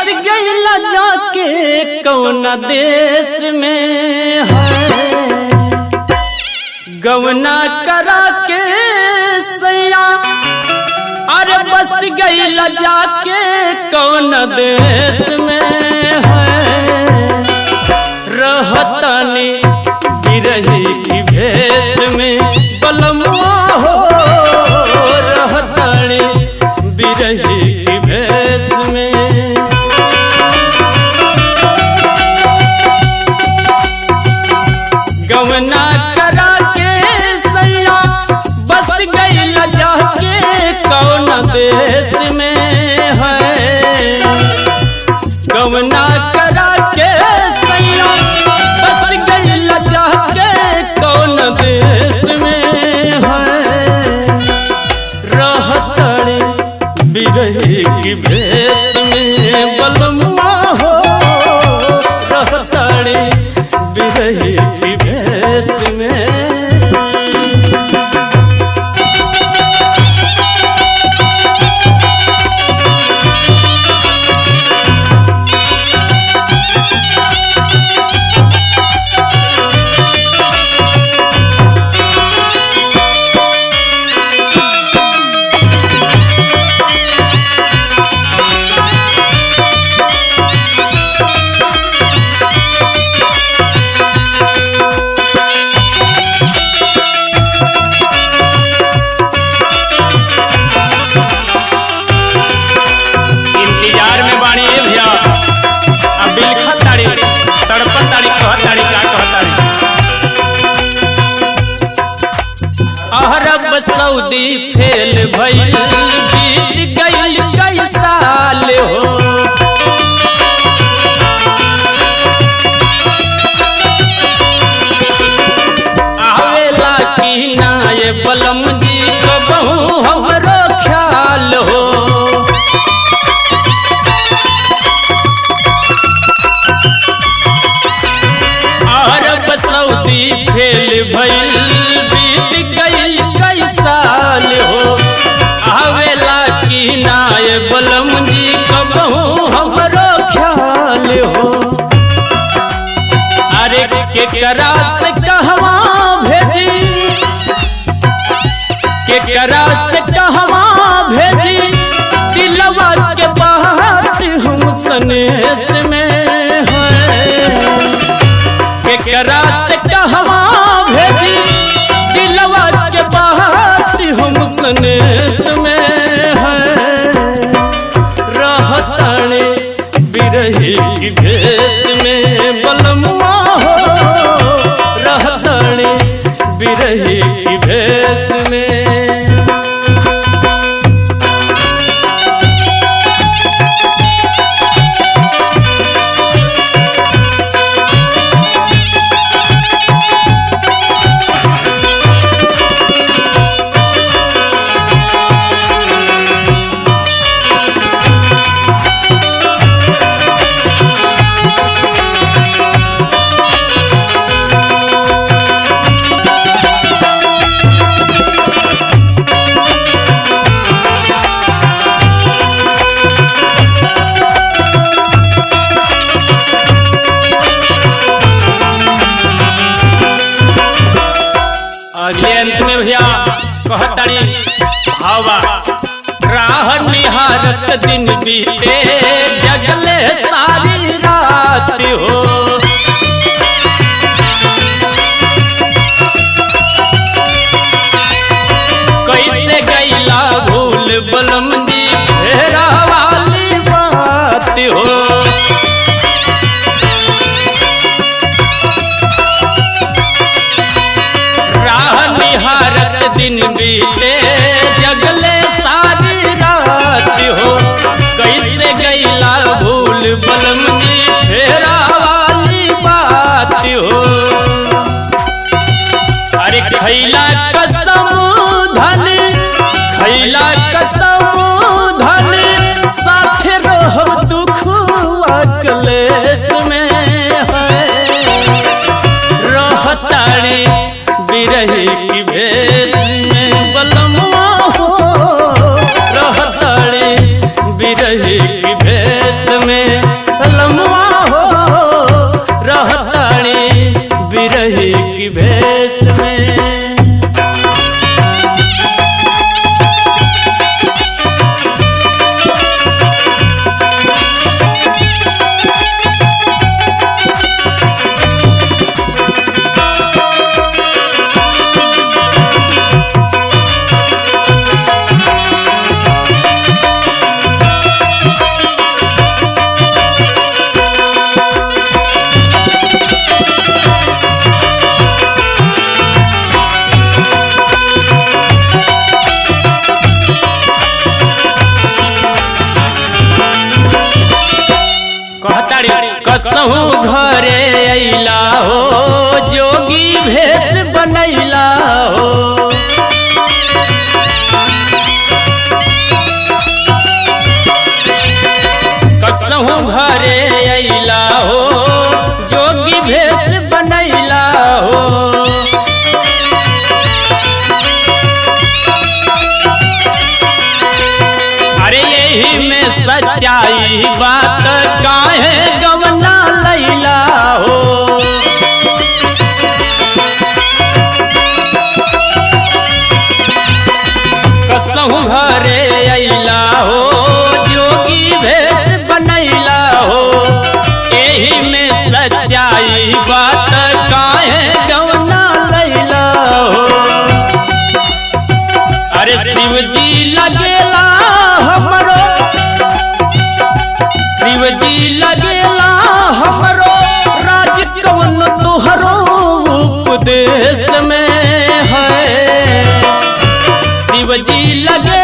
गईला जाके कौन देश में है। गवना करा के सैया अरे बस गईला जाके कौन देश में है। रहतनी बिरही की भेष में बलमुआ हो, रहतनी बिरही की भेष में। गवना करा के सैया बस गईला जाके कौन देश में है। गवना करा के सैया बस गईला जाके कौन देश में है। रहतनी बिरही की भेष में बलमुआ हो, रहतनी बिरही की भेष में। अरब सऊदी फेल भइल बीत गइल कई साल हो। आवेला की ना ये बलम जी कबहू हमरो ख्याल हो। अरब सऊदी फेल भइल बीत गइल कई साल हो। आवेला की ना ये बलम जी कबहू हमरो ख्याल हो। अरे केकरा से कहवा भेजी, केकरा से कहवा भेजी दिलवा के बात हम सनेश में है। केकरा से कहवा भेजी दिलवा के बात हम सनेश में है। रहतनी बिरही की भेष में बलमुआ हो, रहतनी बिरही की भेष में। अगले अंत में भैया कहताड़ी भावा। राह निहारत दिन बीते जगले सारी रात हो। कैसे गईला भूल बलम जी फेरा वाली बात हो। निहारत दिन बीते जगले सारी रात हो। कैसे गईला भूल बलम जी फेरा वाली बात हो। अरे खैला कसम धन, खैला कसम धन साथे रहब दुखवा कलेश में है। रहतनी बिरही की भेष में बलमुआ हो, रहतनी बिरही की भेष में। कहताड़ी कसहू घरे अइला हो जोगी भेष बनैला हो। कसहू घरे अइला हो जोगी भेष बनैला हो। अरे यही में सच्चाई बात काहे गवना लैला हो। कसहू घरे अइला हो जोगी भेष बनैला हो। यही में सच्चाई बात काहे गवना लैला हो। अरे शिव जी लगेला हमरो, शिव जी लगेला हमरो राज कवन तुहरो उपदेश में है। शिव जी लगे